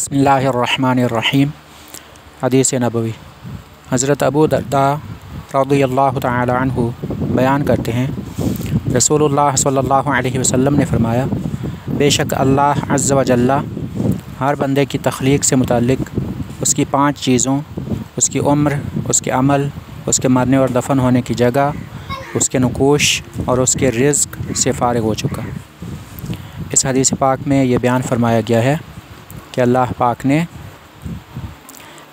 बिस्मिल्लाहिर्रहमानिर्रहीम। हदीस नबवी। हज़रत अबू दर्दा रज़ियल्लाहु तआला अन्हु बयान करते हैं, रसूलुल्लाह सल्लल्लाहु अलैहि वसल्लम ने फ़रमाया, बेशक अल्लाह अज़्ज़ व जल्ला हर बंदे की तख्लीक से मुताल्लिक़ उसकी 5 चीज़ों, उसकी उम्र, उसके अमल, उसके मरने और दफन होने की जगह, उसके नकूश और उसके रिज़्क़ से फ़ारिग़ हो चुका। इस हदीस पाक में ये बयान फरमाया गया है कि अल्लाह पाक ने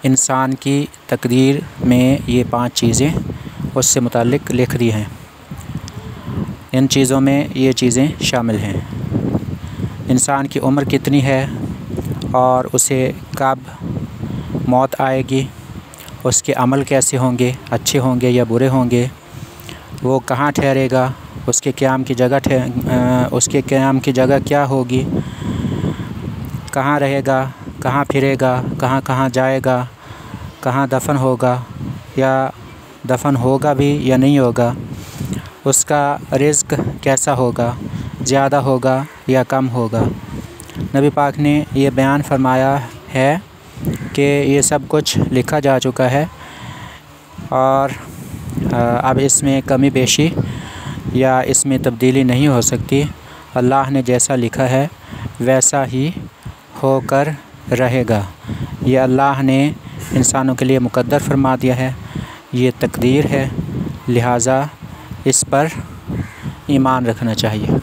इंसान की तकदीर में ये 5 चीज़ें उससे मुताल्लिक़ लिख दी हैं। इन चीज़ों में ये चीज़ें शामिल हैं, इंसान की उम्र कितनी है और उसे कब मौत आएगी, उसके अमल कैसे होंगे, अच्छे होंगे या बुरे होंगे, वो कहाँ ठहरेगा, उसके क़याम की जगह क्या होगी, कहाँ रहेगा, कहाँ फिरेगा, कहाँ कहाँ जाएगा, कहाँ दफन होगा या दफन होगा भी या नहीं होगा, उसका रिज़्क़ कैसा होगा, ज़्यादा होगा या कम होगा। नबी पाक ने ये बयान फरमाया है कि ये सब कुछ लिखा जा चुका है और अब इसमें कमी बेशी या इसमें तब्दीली नहीं हो सकती। अल्लाह ने जैसा लिखा है वैसा ही होकर रहेगा। ये अल्लाह ने इंसानों के लिए मुक़द्दर फरमा दिया है, ये तकदीर है, लिहाजा इस पर ईमान रखना चाहिए।